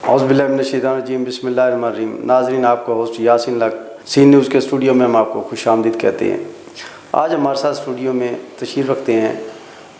اعوذ باللہ من الشیطان الرجیم، بسم اللہ الرحمن الرحیم۔ ناظرین، آپ کا ہوسٹ یاسین لک سی نیوز کے اسٹوڈیو میں ہم آپ کو خوش آمدید کہتے ہیں۔ آج ہمارے ساتھ اسٹوڈیو میں تشریف رکھتے ہیں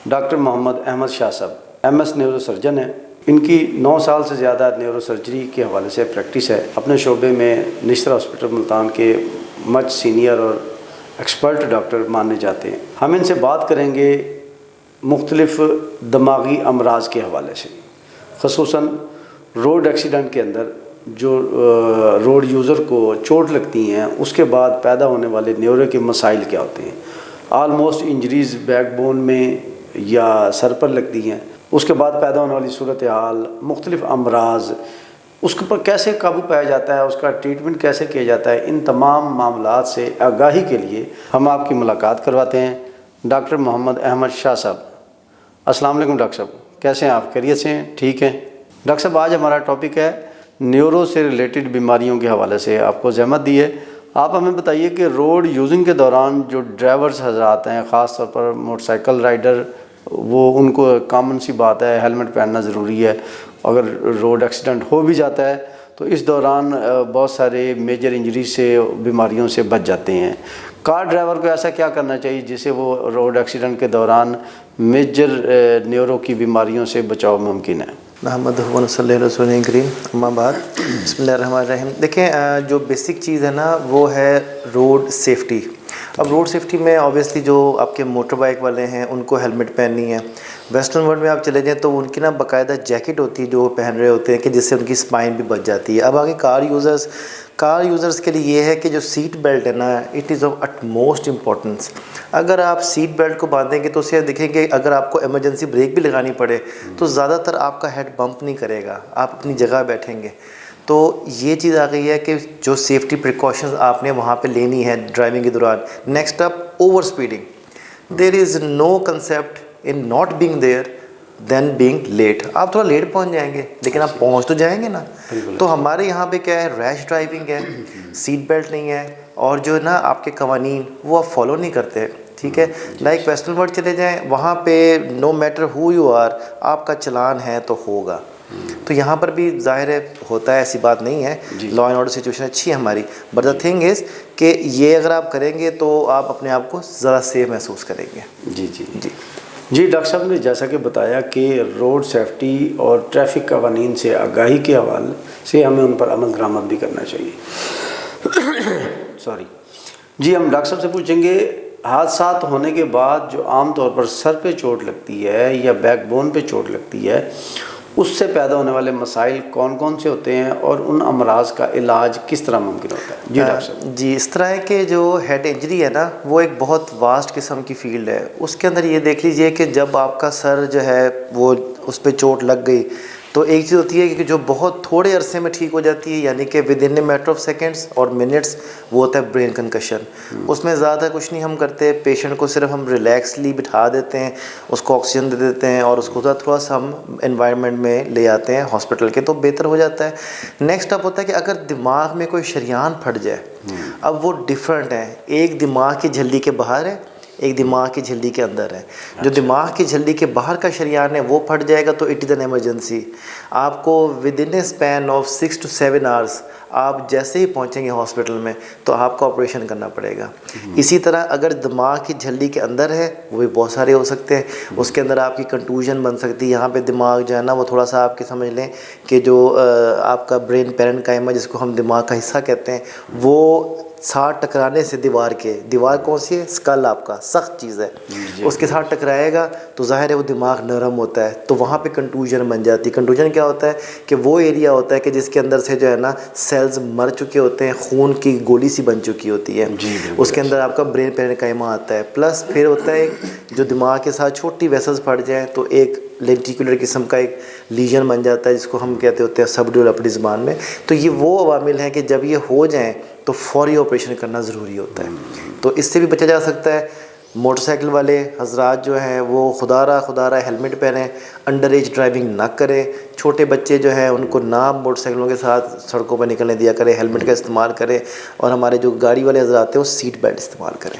ڈاکٹر محمد احمد شاہ صاحب، ایم ایس نیورو سرجن ہیں۔ ان کی 9 سال سے زیادہ نیورو سرجری کے حوالے سے پریکٹس ہے۔ اپنے شعبے میں نشتر ہاسپٹل ملتان کے مچ سینئر اور ایکسپرٹ ڈاکٹر مانے جاتے ہیں۔ ہم ان سے بات کریں گے مختلف دماغی امراض کے حوالے سے، خصوصاً روڈ ایکسیڈنٹ کے اندر جو روڈ یوزر کو چوٹ لگتی ہیں، اس کے بعد پیدا ہونے والے نیورو کے مسائل کیا ہوتے ہیں۔ آلموسٹ انجریز بیک بون میں یا سر پر لگتی ہیں، اس کے بعد پیدا ہونے والی صورتحال، مختلف امراض، اس کے پر کیسے قابو پایا جاتا ہے، اس کا ٹریٹمنٹ کیسے کیا جاتا ہے، ان تمام معاملات سے آگاہی کے لیے ہم آپ کی ملاقات کرواتے ہیں ڈاکٹر محمد احمد شاہ صاحب۔ السلام علیکم ڈاکٹر صاحب، کیسے ہیں آپ؟ خیریت سے ہیں؟ ٹھیک ہیں ڈاکٹر صاحب؟ آج ہمارا ٹاپک ہے نیورو سے ریلیٹڈ بیماریوں کے حوالے سے آپ کو زحمت دی ہے۔ آپ ہمیں بتائیے کہ روڈ یوزنگ کے دوران جو ڈرائیورز حضرات ہیں، خاص طور پر موٹر سائیکل رائڈر، وہ ان کو کامن سی بات ہے ہیلمٹ پہننا ضروری ہے۔ اگر روڈ ایکسیڈنٹ ہو بھی جاتا ہے تو اس دوران بہت سارے میجر انجریز سے، بیماریوں سے بچ جاتے ہیں۔ کار ڈرائیور کو ایسا کیا کرنا چاہیے جس سے وہ روڈ ایکسیڈنٹ کے دوران میجر نیورو کی بیماریوں سے بچاؤ ممکن ہے؟ محمد صلی اللہ رسول کریم، اما بعد، بسم اللہ الرحمن الرحیم۔ دیکھیں، جو بیسک چیز ہے نا وہ ہے روڈ سیفٹی۔ اب روڈ سیفٹی میں آبویسلی جو آپ کے موٹر بائک والے ہیں ان کو ہیلمٹ پہننی ہے۔ ویسٹرن ورلڈ میں آپ چلے جائیں تو ان کی نا باقاعدہ جیکٹ ہوتی ہے جو وہ پہن رہے ہوتے ہیں کہ جس سے ان کی اسپائن بھی بچ جاتی ہے۔ اب آگے کار یوزرز کے لیے یہ ہے کہ جو سیٹ بیلٹ ہے نا، it is of it most importance. اگر آپ سیٹ بیلٹ کو باندھیں گے تو اسے دیکھیں گے اگر آپ کو ایمرجنسی بریک بھی لگانی پڑے تو زیادہ تر آپ کا ہیڈ بمپ نہیں کرے گا، آپ اپنی جگہ بیٹھیں گے۔ تو یہ چیز آ گئی ہے کہ جو سیفٹی پریکاشنز آپ نے وہاں پہ لینی ہے ڈرائیونگ کے دوران۔ Next up, over speeding. There is no concept in not being there than being late. آپ تھوڑا لیٹ پہنچ جائیں گے لیکن آپ پہنچ تو جائیں گے نا۔ تو ہمارے یہاں پہ کیا ہے، ریش ڈرائیونگ ہے، سیٹ بیلٹ نہیں ہے، اور جو ہے نا آپ کے قوانین وہ آپ فالو نہیں کرتے، ٹھیک ہے۔ لائک ویسٹرن ورلڈ چلے جائیں، وہاں پہ no matter who you are, آپ کا چلان ہے تو ہوگا۔ تو یہاں پر بھی ظاہر ہے ہوتا ہے، ایسی بات نہیں ہے، لا اینڈ آرڈر سچویشن اچھی ہے ہماری، بٹ دا تھنگ از کہ یہ اگر آپ کریں گے تو آپ اپنے آپ کو زیادہ سیف محسوس کریں گے۔ جی ڈاکٹر صاحب نے جیسا کہ بتایا کہ روڈ سیفٹی اور ٹریفک قوانین سے آگاہی کے حوالے سے ہمیں ان پر عمل درآمد بھی کرنا چاہیے۔ جی، ہم ڈاکٹر صاحب سے پوچھیں گے، حادثات ہونے کے بعد جو عام طور پر سر پہ چوٹ لگتی ہے یا بیک بون پہ چوٹ لگتی ہے، اس سے پیدا ہونے والے مسائل کون کون سے ہوتے ہیں اور ان امراض کا علاج کس طرح ممکن ہوتا ہے؟ جی ڈاکٹر صاحب۔ جی، اس طرح ہے کہ جو ہیڈ انجری ہے نا وہ ایک بہت واسٹ قسم کی فیلڈ ہے۔ اس کے اندر یہ دیکھ لیجئے کہ جب آپ کا سر جو ہے وہ اس پہ چوٹ لگ گئی تو ایک چیز ہوتی ہے کہ جو بہت تھوڑے عرصے میں ٹھیک ہو جاتی ہے، یعنی کہ with in a matter of seconds اور منٹس، وہ ہوتا ہے برین کنکشن۔ اس میں زیادہ کچھ نہیں ہم کرتے، پیشنٹ کو صرف ہم ریلیکسلی بٹھا دیتے ہیں، اس کو آکسیجن دے دیتے ہیں اور اس کو تھوڑا سا ہم انوائرمنٹ میں لے آتے ہیں ہاسپٹل کے، تو بہتر ہو جاتا ہے۔ نیکسٹ اپ ہوتا ہے کہ اگر دماغ میں کوئی شریان پھٹ جائے، اب وہ ڈیفرنٹ ہے، ایک دماغ کی جھلی کے باہر ہے، ایک دماغ کی جھلی کے اندر ہے۔ جو دماغ کی جھلی کے باہر کا شریان ہے وہ پھٹ جائے گا تو اٹ از این ایمرجنسی۔ آپ کو with in a span of 6 to 7 hours آپ جیسے ہی پہنچیں گے ہاسپٹل میں تو آپ کو آپریشن کرنا پڑے گا۔ اسی طرح اگر دماغ کی جھلی کے اندر ہے، وہ بھی بہت سارے ہو سکتے ہیں، اس کے اندر آپ کی کنٹوژن بن سکتی ہے۔ یہاں پہ دماغ جو ہے نا وہ تھوڑا سا آپ کے سمجھ لیں کہ جو آپ کا برین پیرنکائما جس کو ہم دماغ کا حصہ کہتے ہیں، وہ ساتھ ٹکرانے سے دیوار کون سی ہے؟ اسکل، آپ کا سخت چیز ہے، اس کے ساتھ ٹکرائے گا تو ظاہر ہے وہ دماغ نرم ہوتا ہے، تو وہاں پہ کنٹوژن بن جاتی ہے۔ کنٹوژن کیا ہوتا ہے کہ وہ ایریا ہوتا ہے کہ جس کے اندر سے جو ہے نا سیلز مر چکے ہوتے ہیں، خون کی گولی سی بن چکی ہوتی ہے، اس کے اندر آپ کا برین پیرنکائما آتا ہے۔ پلس پھر ہوتا ہے جو دماغ کے ساتھ چھوٹی ویسلز پھٹ جائیں تو ایک لینٹیکولر قسم کا ایک لیجن بن جاتا ہے جس کو ہم کہتے ہوتے ہیں سب ڈیول اپنی زبان میں۔ تو یہ وہ عوامل ہیں کہ جب یہ ہو جائیں تو فوری آپریشن کرنا ضروری ہوتا ہے، تو اس سے بھی بچا جا سکتا ہے۔ موٹر سائیکل والے حضرات جو ہیں وہ خدا را ہیلمٹ پہنیں، انڈر ایج ڈرائیونگ نہ کریں، چھوٹے بچے جو ہیں ان کو نہ موٹر سائیکلوں کے ساتھ سڑکوں پہ نکلنے دیا کریں، ہیلمٹ کا استعمال کریں، اور ہمارے جو گاڑی والے حضرات ہیں وہ سیٹ بیلٹ استعمال کریں۔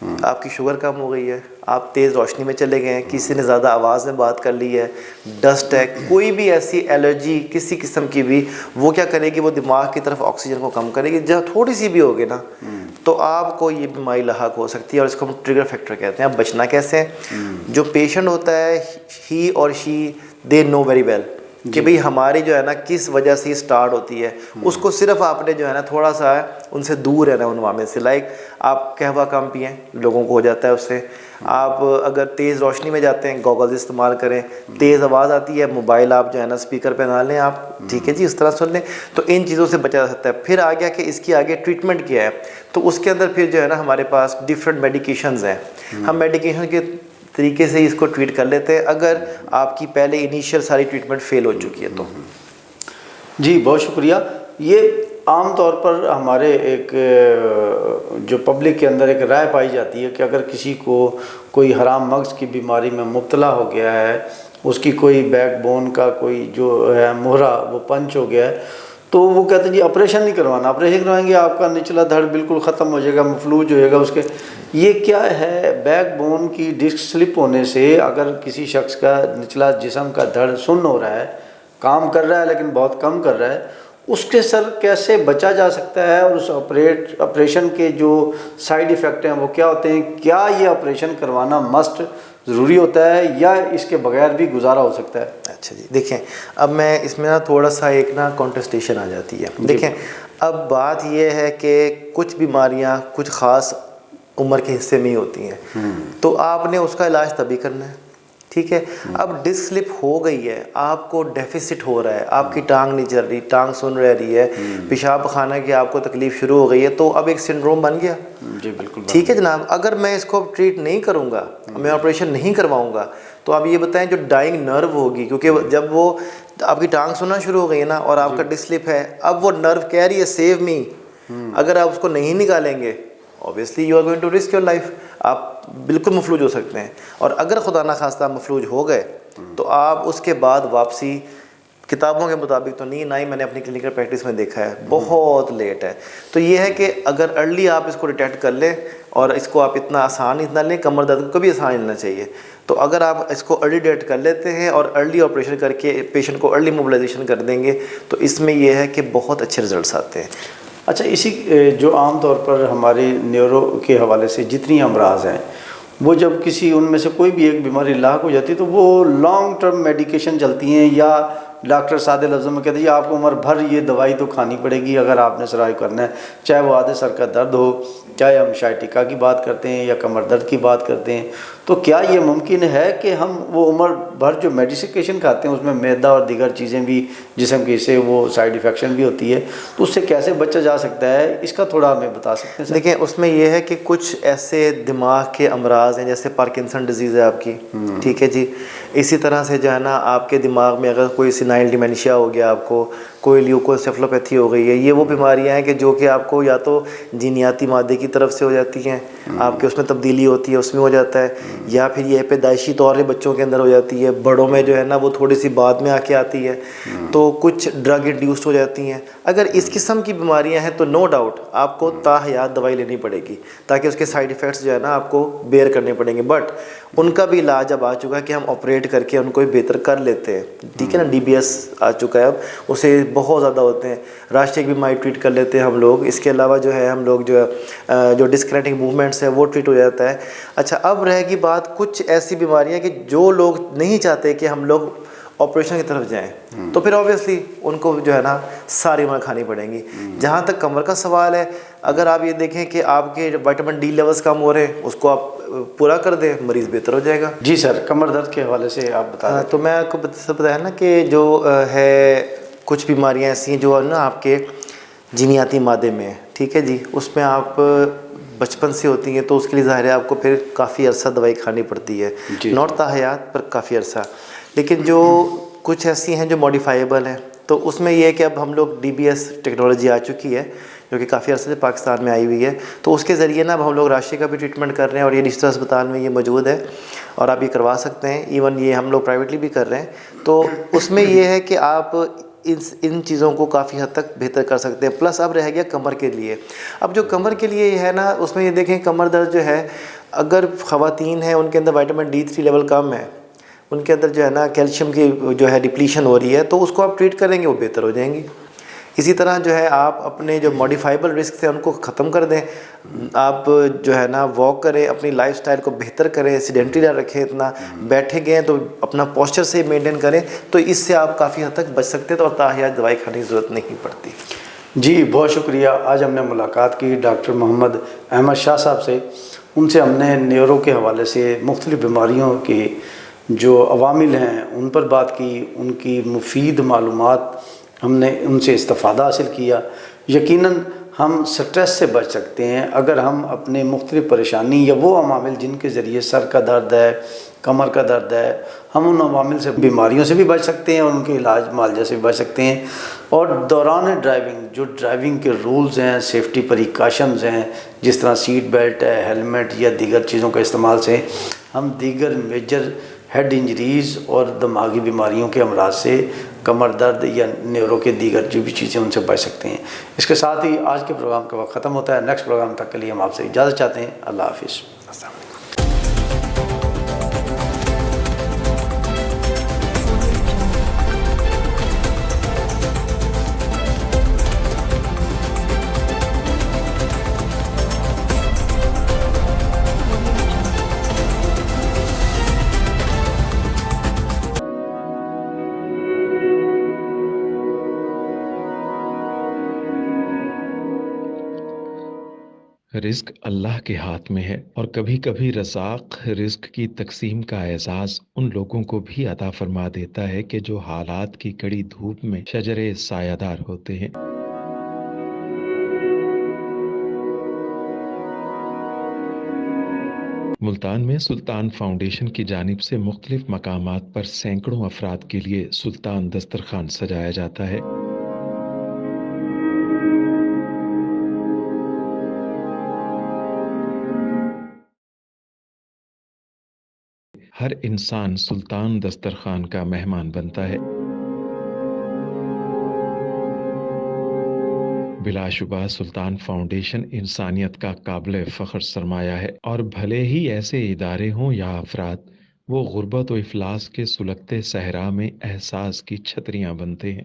آپ کی شوگر کم ہو گئی ہے, آپ تیز روشنی میں چلے گئے ہیں, کسی نے زیادہ آواز میں بات کر لی ہے, ڈسٹ ہے, کوئی بھی ایسی الرجی کسی قسم کی بھی, وہ کیا کرے گی, وہ دماغ کی طرف آکسیجن کو کم کرے گی. جب تھوڑی سی بھی ہوگی نا تو آپ کو یہ بیماری لاحق ہو سکتی ہے, اور اس کو ہم ٹریگر فیکٹر کہتے ہیں. اب بچنا کیسے ہیں؟ جو پیشنٹ ہوتا ہے, ہی اور شی دے نو ویری ویل کہ بھئی ہماری جو ہے نا کس وجہ سے اسٹارٹ ہوتی ہے. اس کو صرف آپ نے جو ہے نا تھوڑا سا ان سے دور رہنا ان معاملے سے. لائک آپ قہوہ کم پئیں, لوگوں کو ہو جاتا ہے اس سے. آپ اگر تیز روشنی میں جاتے ہیں, گوگلز استعمال کریں. تیز آواز آتی ہے, موبائل آپ جو ہے نا اسپیکر پہ نہ لیں آپ, ٹھیک ہے جی, اس طرح سن لیں. تو ان چیزوں سے بچا جا سکتا ہے. پھر آ گیا کہ اس کی آگے ٹریٹمنٹ کیا ہے. تو اس کے اندر پھر جو ہے نا ہمارے پاس ڈفرینٹ میڈیکیشنز ہیں. ہم میڈیکیشن کے طریقے سے اس کو ٹریٹ کر لیتے ہیں اگر آپ کی پہلے انیشیل ساری ٹریٹمنٹ فیل ہو چکی ہے تو. جی بہت شکریہ. یہ عام طور پر ہمارے ایک جو پبلک کے اندر ایک رائے پائی جاتی ہے کہ اگر کسی کو کوئی حرام مغز کی بیماری میں مبتلا ہو گیا ہے, اس کی کوئی بیک بون کا کوئی جو ہے مہرا وہ پنچ ہو گیا ہے, تو وہ کہتے ہیں جی آپریشن نہیں کروانا, آپریشن کروائیں گے آپ کا نچلا دھڑ بالکل ختم ہو جائے گا, مفلوج ہو جائے گا اس کے. یہ کیا ہے؟ بیک بون کی ڈسک سلپ ہونے سے اگر کسی شخص کا نچلا جسم کا دھڑ سن ہو رہا ہے, کام کر رہا ہے لیکن بہت کم کر رہا ہے, اس کے سر کیسے بچا جا سکتا ہے, اور اس آپریشن کے جو سائیڈ ایفیکٹ ہیں وہ کیا ہوتے ہیں؟ کیا یہ آپریشن کروانا مسٹ ضروری ہوتا ہے یا اس کے بغیر بھی گزارا ہو سکتا ہے؟ اچھا جی, دیکھیں اب میں اس میں نا تھوڑا سا ایک نا کانٹسٹیشن آ جاتی ہے. دیکھیں اب بات یہ ہے کہ کچھ بیماریاں کچھ خاص عمر کے حصے میں ہی ہوتی ہیں, تو آپ نے اس کا علاج تبھی کرنا ہے, ٹھیک ہے. اب ڈسک سلپ ہو گئی ہے, آپ کو ڈیفیسٹ ہو رہا ہے, آپ کی ٹانگ نہیں چل رہی, ٹانگ سن رہی ہے, پیشاب خانہ کی آپ کو تکلیف شروع ہو گئی ہے, تو اب ایک سنڈروم بن گیا. جی بالکل ٹھیک ہے جناب. اگر میں اس کو ٹریٹ نہیں کروں گا, میں آپریشن نہیں کرواؤں گا, تو آپ یہ بتائیں جو ڈائنگ نرو ہوگی, کیونکہ جب وہ آپ کی ٹانگ سننا شروع ہو گئی ہے نا اور آپ کا ڈسک سلپ ہے, اب وہ نرو کہہ رہی ہے سیو می, اگر آپ اس کو نہیں نکالیں گے obviously you are going to risk your life, آپ بالکل مفلوج ہو سکتے ہیں. اور اگر خدا نخواستہ مفلوج ہو گئے تو آپ اس کے بعد واپسی کتابوں کے مطابق تو نہیں, نہ ہی میں نے اپنی کلینکل پریکٹس میں دیکھا ہے, بہت لیٹ ہے. تو یہ ہے کہ اگر ارلی آپ اس کو ڈیٹیکٹ کر لیں, اور اس کو آپ اتنا آسان اتنا لیں, کمر درد کو کبھی آسان لینا چاہیے, تو اگر آپ اس کو ارلی ڈیٹیکٹ کر لیتے ہیں اور ارلی آپریشن کر کے پیشنٹ کو ارلی موبلائزیشن کر دیں گے, تو اس میں یہ ہے کہ بہت اچھے رزلٹس آتے ہیں. اچھا, اسی جو عام طور پر ہمارے نیورو کے حوالے سے جتنی امراض ہیں, وہ جب کسی ان میں سے کوئی بھی ایک بیماری لاحق ہو جاتی ہے تو وہ لانگ ٹرم میڈیکیشن چلتی ہیں, یا ڈاکٹر سادے لفظوں میں کہتے ہیں آپ کو عمر بھر یہ دوائی تو کھانی پڑے گی اگر آپ نے سروائیو کرنا ہے, چاہے وہ آدھے سر کا درد ہو, چاہے ہم شائٹکا کی بات کرتے ہیں یا کمر درد کی بات کرتے ہیں. تو کیا یہ ممکن ہے کہ ہم وہ عمر بھر جو میڈیسیکیشن کھاتے ہیں اس میں میدا اور دیگر چیزیں بھی جسم کے حصے وہ سائیڈ افیکشن بھی ہوتی ہے, تو اس سے کیسے بچا جا سکتا ہے؟ اس کا تھوڑا ہمیں بتا سکتے ہیں؟ دیکھیں اس میں یہ ہے کہ کچھ ایسے دماغ کے امراض ہیں, جیسے پارکنسن ڈیزیز ہے آپ کی, ٹھیک ہے جی. اسی طرح سے جو ہے نا آپ کے دماغ میں اگر کوئی سینائل ڈیمینشیا ہو گیا, آپ کو کوئی لیوکوسیفلوپیتھی ہو گئی ہے, یہ وہ بیماریاں ہیں کہ جو کہ آپ کو یا تو جینیاتی مادے کی طرف سے ہو جاتی ہیں, آپ کے اس میں تبدیلی ہوتی ہے اس میں ہو جاتا ہے, یا پھر یہ پیدائشی طور پہ بچوں کے اندر ہو جاتی ہے, بڑوں میں جو ہے نا وہ تھوڑی سی بعد میں آ کے آتی ہے, تو کچھ ڈرگ انڈیوسڈ ہو جاتی ہیں. اگر اس قسم کی بیماریاں ہیں تو نو ڈاؤٹ آپ کو تاحیات دوائی لینی پڑے گی, تاکہ اس کے سائیڈ ایفیکٹس جو ہے نا آپ کو بیئر کرنے پڑیں گے. بٹ ان کا بھی علاج اب آ چکا ہے کہ ہم آپریٹ کر کے ان کو بہتر کر لیتے ہیں, ٹھیک ہے نا. ڈی بی ایس آ چکا ہے اب, اسے بہت زیادہ ہوتے ہیں. راشٹریہ کی بیماری ٹریٹ کر لیتے ہیں ہم لوگ. اس کے علاوہ جو ہے ہم لوگ جو ہے جو ڈسکنیکٹنگ موومنٹس ہیں وہ ٹریٹ ہو جاتا ہے. اچھا, اب رہے گی بات کچھ ایسی بیماریاں کہ جو لوگ نہیں چاہتے کہ ہم لوگ آپریشن کی طرف جائیں, تو پھر اوبیسلی ان کو جو ہے نا ساری عمر کھانی پڑیں گی. جہاں تک کمر کا سوال ہے, اگر آپ یہ دیکھیں کہ آپ کے وٹامن ڈی لیولز کم ہو رہے ہیں, اس کو آپ پورا کر دیں, مریض بہتر ہو جائے گا. جی سر, کمر درد کے حوالے سے آپ بتا دیں. تو میں آپ کو بتایا نا کہ جو ہے کچھ بیماریاں ایسی ہیں جو ہے نا آپ کے جینیاتی مادے میں, ٹھیک ہے جی, اس میں آپ بچپن سے ہوتی ہیں, تو اس کے لیے ظاہر ہے آپ کو پھر کافی عرصہ دوائی کھانی پڑتی ہے, ناٹ تاحیات پر کافی عرصہ. لیکن جو کچھ ایسی ہیں جو موڈیفائیبل ہیں, تو اس میں یہ ہے کہ اب ہم لوگ ڈی بی ایس ٹیکنالوجی آ چکی ہے جو کہ کافی عرصے سے پاکستان میں آئی ہوئی ہے, تو اس کے ذریعے نا اب ہم لوگ راشٹریہ کا بھی ٹریٹمنٹ کر رہے ہیں, اور یہ ڈیجیٹل اسپتال میں یہ موجود ہے اور آپ یہ کروا سکتے ہیں. ایون یہ ہم لوگ پرائیویٹلی بھی کر رہے ہیں. تو اس میں یہ ہے کہ آپ ان چیزوں کو کافی حد تک بہتر کر سکتے ہیں. پلس اب رہ گیا کمر کے لیے. اب جو کمر کے لیے ہے نا، اس میں یہ دیکھیں کمر درد جو ہے، اگر خواتین ہیں ان کے اندر وائٹامن D3 لیول کم ہے، ان کے اندر جو ہے نا کیلشیم کی جو ہے ڈپلیشن ہو رہی ہے، تو اس کو آپ ٹریٹ کریں گے وہ بہتر ہو جائیں گی. اسی طرح جو ہے آپ اپنے جو موڈیفائبل رسک ہیں ان کو ختم کر دیں. آپ جو ہے نا واک کریں، اپنی لائف سٹائل کو بہتر کریں، سیڈنٹری نہ رکھیں، اتنا بیٹھے گئے تو اپنا پوسچر سے مینٹین کریں، تو اس سے آپ کافی حد تک بچ سکتے ہیں، تو تاحیات دوائی کھانے کی ضرورت نہیں پڑتی. جی بہت شکریہ. آج ہم نے ملاقات کی ڈاکٹر محمد احمد شاہ صاحب سے. ان سے ہم نے نیورو کے حوالے سے مختلف بیماریوں کے جو عوامل ہیں ان پر بات کی، ان کی مفید معلومات ہم نے ان سے استفادہ حاصل کیا. یقیناً ہم سٹریس سے بچ سکتے ہیں اگر ہم اپنے مختلف پریشانی یا وہ عوامل جن کے ذریعے سر کا درد ہے، کمر کا درد ہے، ہم ان عوامل سے، بیماریوں سے بھی بچ سکتے ہیں اور ان کے علاج معالجہ سے بھی بچ سکتے ہیں. اور دوران ڈرائیونگ جو ڈرائیونگ کے رولز ہیں، سیفٹی پریکاشنز ہیں، جس طرح سیٹ بیلٹ ہے، ہیلمٹ یا دیگر چیزوں کا استعمال سے ہم دیگر میجر ہیڈ انجریز اور دماغی بیماریوں کے امراض سے، کمر درد یا نیورو کے دیگر جو بھی چیزیں ان سے بچ سکتے ہیں. اس کے ساتھ ہی آج کے پروگرام کا وقت ختم ہوتا ہے. نیکسٹ پروگرام تک کے لیے ہم آپ سے اجازت چاہتے ہیں. اللہ حافظ. السلام علیکم. رزق اللہ کے ہاتھ میں ہے، اور کبھی کبھی رزاق رزق کی تقسیم کا اعزاز ان لوگوں کو بھی عطا فرما دیتا ہے کہ جو حالات کی کڑی دھوپ میں شجرے سایہ دار ہوتے ہیں. ملتان میں سلطان فاؤنڈیشن کی جانب سے مختلف مقامات پر سینکڑوں افراد کے لیے سلطان دسترخوان سجایا جاتا ہے. ہر انسان سلطان دسترخوان کا مہمان بنتا ہے. بلا شبہ سلطان فاؤنڈیشن انسانیت کا قابل فخر سرمایہ ہے، اور بھلے ہی ایسے ادارے ہوں یا افراد، وہ غربت و افلاس کے سلگتے صحرا میں احساس کی چھتریاں بنتے ہیں.